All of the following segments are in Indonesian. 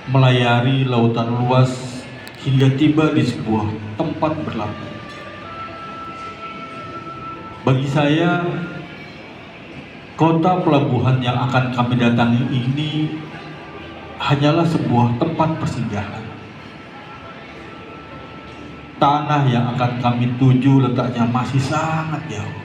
melayari lautan luas hingga tiba di sebuah tempat berlabuh. Bagi saya, kota pelabuhan yang akan kami datangi ini hanyalah sebuah tempat persinggahan. Tanah yang akan kami tuju letaknya masih sangat jauh.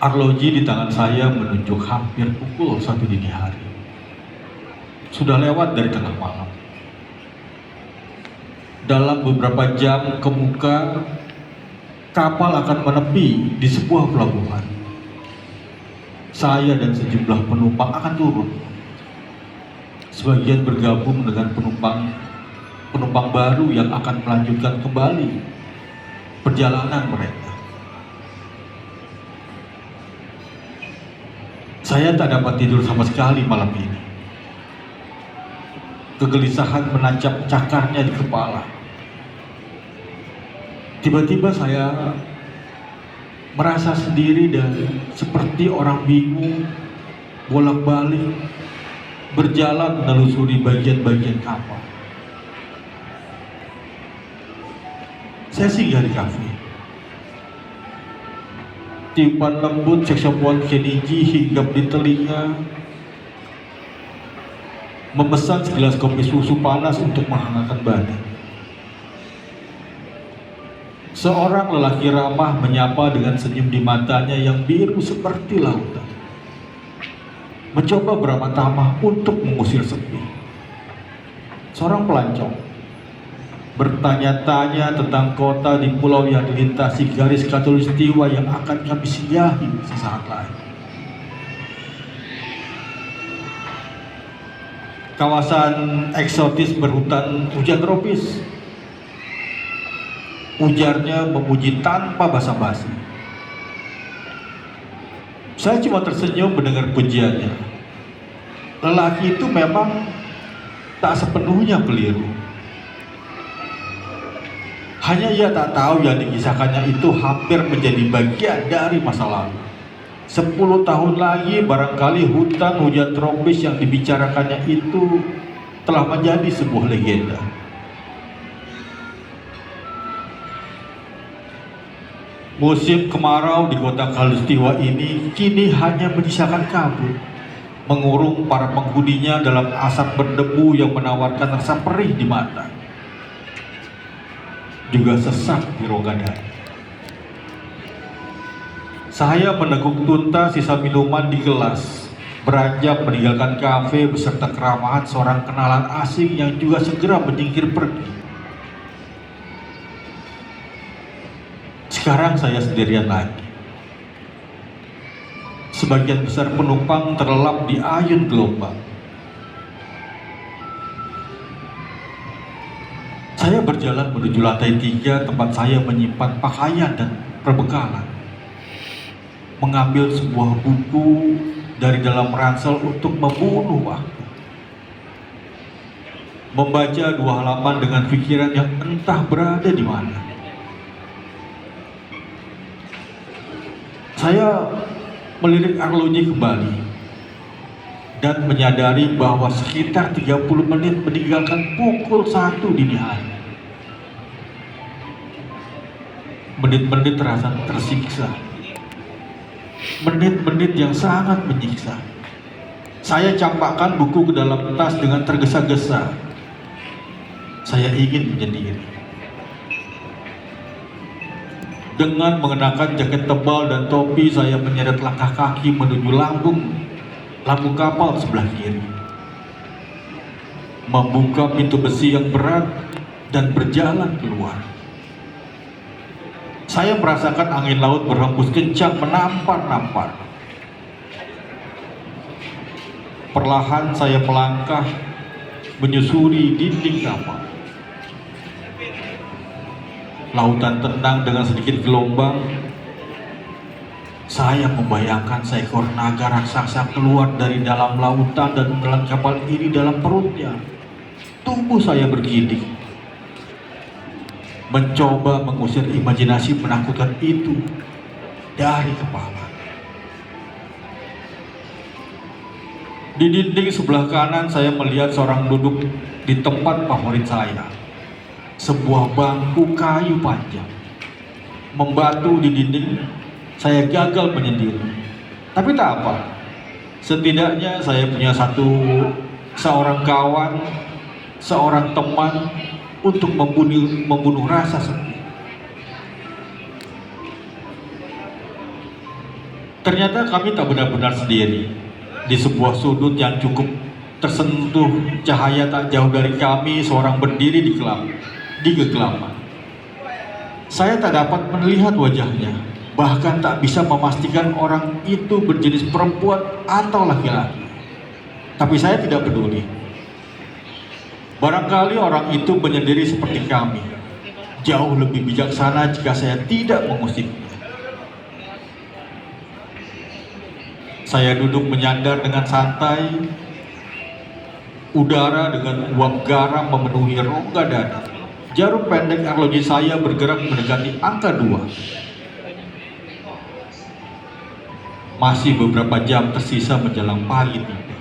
Arloji di tangan saya menunjuk hampir pukul 1 dini hari. Sudah lewat dari tengah malam. Dalam beberapa jam kemuka, kapal akan menepi di sebuah pelabuhan. Saya dan sejumlah penumpang akan turun. Sebagian bergabung dengan penumpang baru yang akan melanjutkan kembali perjalanan mereka. Saya tak dapat tidur sama sekali malam ini. Kegelisahan menancap cakarnya di kepala. Tiba-tiba saya merasa sendiri dan seperti orang bingung bolak-balik berjalan menelusuri bagian-bagian kapal. Saya singgah di kafe. Tiupan lembut saksofon Kennedy hinggap di telinga. Memesan segelas kopi susu panas untuk menghangatkan badan. Seorang lelaki ramah menyapa dengan senyum di matanya yang biru seperti lautan. Mencoba beramah tamah untuk mengusir sepi. Seorang pelancong bertanya-tanya tentang kota di pulau yang dilintasi garis khatulistiwa yang akan kami singgahi sesaat lagi. Kawasan eksotis berhutan hujan tropis. Ujarnya memuji tanpa basa-basi. Saya cuma tersenyum mendengar pujiannya. Lelaki itu memang tak sepenuhnya keliru. Hanya ia tak tahu yang dikisahkannya itu hampir menjadi bagian dari masa lalu. 10 tahun lagi barangkali hutan hujan tropis yang dibicarakannya itu telah menjadi sebuah legenda. Musim kemarau di kota khatulistiwa ini kini hanya menyisakan kabut, mengurung para penghuninya dalam asap berdebu yang menawarkan rasa perih di mata, juga sesak di rongga dada. Saya meneguk tuntas sisa minuman di gelas, beranjak meninggalkan kafe beserta keramahan seorang kenalan asing yang juga segera menyingkir pergi. Sekarang saya sendirian lagi. Sebagian besar penumpang terlelap di ayun gelombang. Saya berjalan menuju lantai 3 tempat saya menyimpan pakaian dan perbekalan. Mengambil sebuah buku dari dalam ransel untuk membunuh waktu. Membaca 2 halaman dengan pikiran yang entah berada di mana. Saya melirik arloji kembali dan menyadari bahwa sekitar 30 menit meninggalkan pukul 1 dini hari. Menit-menit terasa tersiksa. Menit-menit yang sangat menyiksa. Saya campakkan buku ke dalam tas dengan tergesa-gesa. Saya ingin menyendiri. Dengan mengenakan jaket tebal dan topi, saya menyeret langkah kaki menuju lambung kapal sebelah kiri. Membuka pintu besi yang berat dan berjalan keluar. Saya merasakan angin laut berhembus kencang menampar-nampar. Perlahan saya melangkah menyusuri dinding kapal. Lautan tenang dengan sedikit gelombang. Saya membayangkan seekor naga raksasa keluar dari dalam lautan dan menelan kapal ini dalam perutnya. Tubuh saya bergidik, mencoba mengusir imajinasi menakutkan itu dari kepala. Di dinding sebelah kanan saya melihat seorang duduk di tempat favorit saya. Sebuah bangku kayu panjang. Membatu di dinding, saya gagal menyendiri. Tapi tak apa. Setidaknya saya punya seorang kawan, seorang teman untuk membunuh rasa sepi. Ternyata kami tak benar-benar sendiri. Di sebuah sudut yang cukup tersentuh cahaya tak jauh dari kami, seorang berdiri di kegelapan. Saya tak dapat melihat wajahnya, bahkan tak bisa memastikan orang itu berjenis perempuan atau laki-laki. Tapi saya tidak peduli. Barangkali orang itu menyendiri seperti kami. Jauh lebih bijaksana jika saya tidak mengusiknya. Saya duduk menyandar dengan santai. Udara dengan uap garam memenuhi rongga dada. Jarum pendek arloji saya bergerak mendekati angka 2. Masih beberapa jam tersisa menjelang pagi tiba.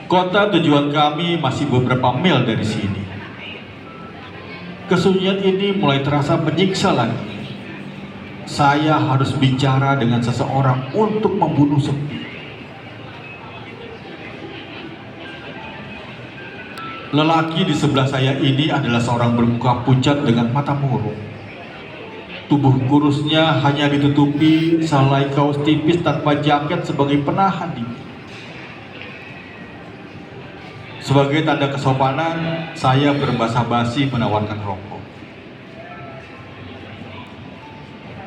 Kota tujuan kami masih beberapa mil dari sini. Kesunyian ini mulai terasa menyiksa lagi. Saya harus bicara dengan seseorang untuk membunuh sepi. Lelaki di sebelah saya ini adalah seorang bermuka pucat dengan mata murung. Tubuh kurusnya hanya ditutupi selai kaos tipis tanpa jaket sebagai penahan dingin. Sebagai tanda kesopanan, saya berbasa-basi menawarkan rokok.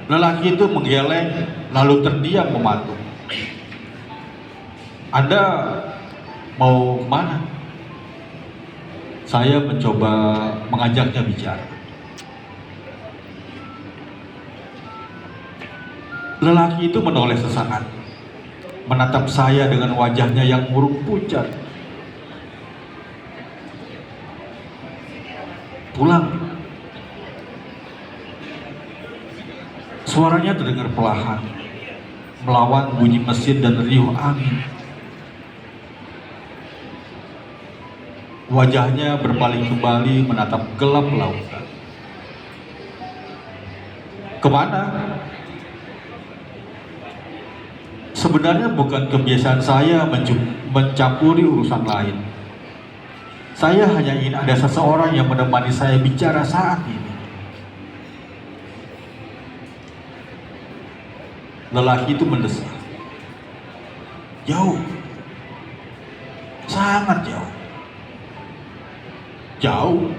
Lelaki itu menggeleng lalu terdiam mematung. "Anda mau kemana?" Saya mencoba mengajaknya bicara. Lelaki itu menoleh sesaat, menatap saya dengan wajahnya yang murung pucat. "Pulang." Suaranya terdengar perlahan, melawan bunyi mesin dan riuh angin. Wajahnya berpaling kembali menatap gelap lautan. "Kemana?" Sebenarnya bukan kebiasaan saya mencampuri urusan lain. Saya hanya ingin ada seseorang yang menemani saya bicara saat ini. Lelaki itu mendesak. "Jauh, sangat jauh." "Jauh?"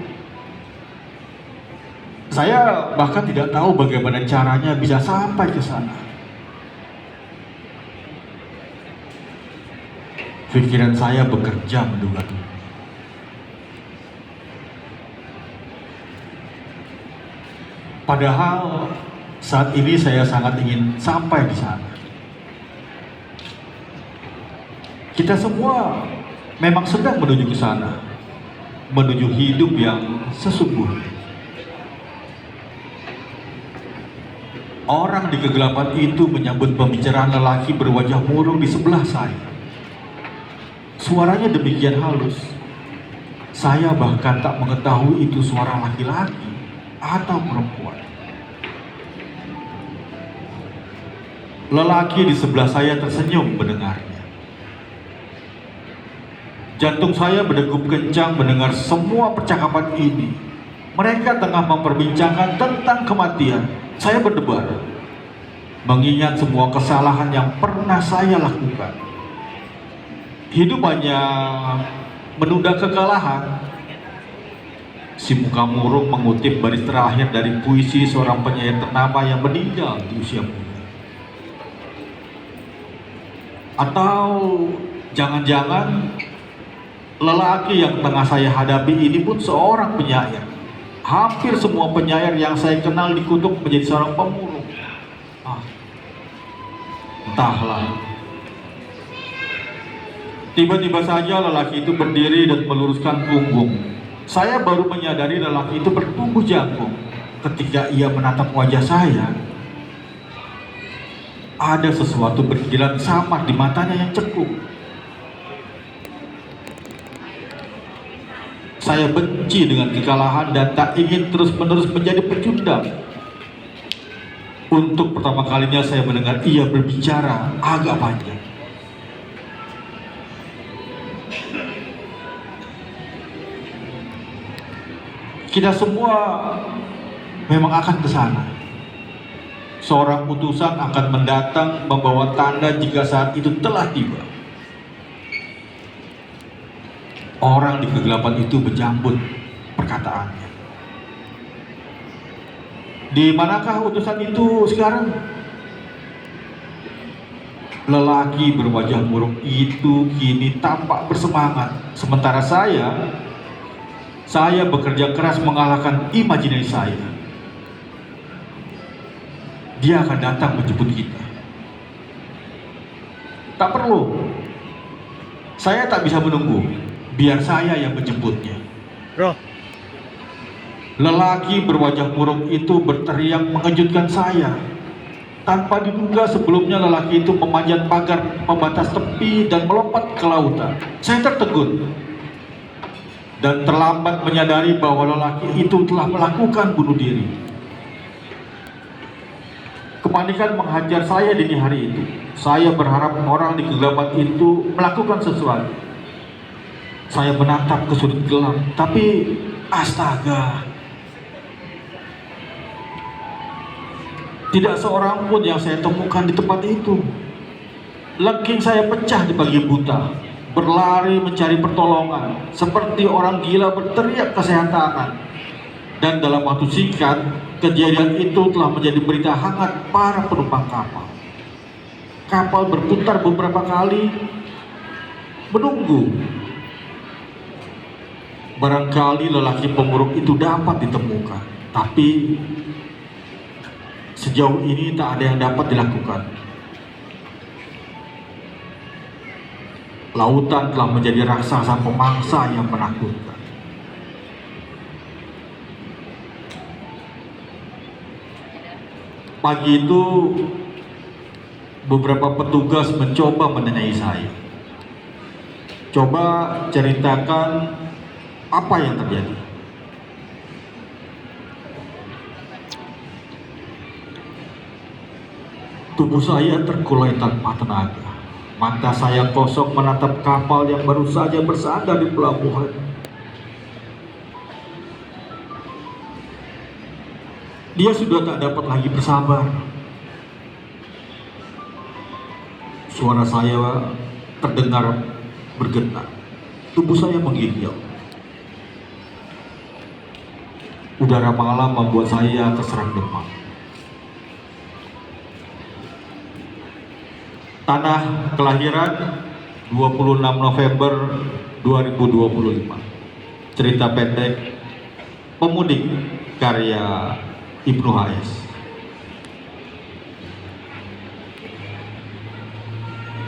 Saya bahkan tidak tahu bagaimana caranya bisa sampai ke sana. Pikiran saya bekerja menduga-duga. Padahal saat ini saya sangat ingin sampai di sana. Kita semua memang sedang menuju ke sana, menuju hidup yang sesungguhnya. Orang di kegelapan itu menyambut pembicaraan lelaki berwajah murung di sebelah saya. Suaranya demikian halus, saya bahkan tak mengetahui itu suara laki-laki atau perempuan. Lelaki di sebelah saya tersenyum mendengarnya. Jantung saya berdegup kencang mendengar semua percakapan ini. Mereka tengah memperbincangkan tentang kematian. Saya berdebar, mengingat semua kesalahan yang pernah saya lakukan. Hidup hanya menunda kekalahan. Si muka murung mengutip baris terakhir dari puisi seorang penyair ternama yang meninggal di usia muda. Atau jangan-jangan lelaki yang tengah saya hadapi ini pun seorang penyair, Hampir semua penyair yang saya kenal dikutuk menjadi seorang pemurung. Entahlah. Tiba-tiba saja lelaki itu berdiri dan meluruskan punggung. Saya baru menyadari lelaki itu bertumbuh jangkung. Ketika ia menatap wajah saya, ada sesuatu berkilat samar di matanya yang cekung. Saya benci dengan kekalahan dan tak ingin terus-menerus menjadi pecundang. Untuk pertama kalinya saya mendengar ia berbicara agak panjang. Kita semua memang akan ke sana. Seorang utusan akan mendatang membawa tanda jika saat itu telah tiba. Orang di kegelapan itu berjambut perkataannya. Di manakah utusan itu sekarang? Lelaki berwajah murung itu kini tampak bersemangat. Sementara saya bekerja keras mengalahkan imajinasi saya. Dia akan datang menjemput kita. Tak perlu. Saya tak bisa menunggu. Biar saya yang menjemputnya. Bro. Lelaki berwajah murung itu berteriak mengejutkan saya. Tanpa diduga sebelumnya lelaki itu memanjat pagar pembatas tepi dan melompat ke lautan. Saya tertegun dan terlambat menyadari bahwa lelaki itu telah melakukan bunuh diri. Kepanikan menghajar saya dini hari itu. Saya berharap orang di kegelapan itu melakukan sesuatu. Saya menatap ke sudut gelap, tapi astaga, tidak seorang pun yang saya temukan di tempat itu. Lengking saya pecah di pagi buta, berlari mencari pertolongan, seperti orang gila berteriak kesehatan. Dan dalam waktu singkat, kejadian itu telah menjadi berita hangat para penumpang kapal. Kapal berputar beberapa kali, menunggu. Barangkali lelaki pemurung itu dapat ditemukan, tapi sejauh ini tak ada yang dapat dilakukan. Lautan telah menjadi raksasa pemangsa yang menakutkan. Pagi itu beberapa petugas mencoba menanyai saya. Coba ceritakan apa yang terjadi. Tubuh saya terkulai tanpa tenaga. Mata saya kosong menatap kapal yang baru saja bersandar di pelabuhan. Dia sudah tak dapat lagi bersabar. Suara saya terdengar bergetar. Tubuh saya menggigil. Udara malam membuat saya terserang demam. Tanah kelahiran 26 November 2025. Cerita pendek Pemudik karya Ibnu HS.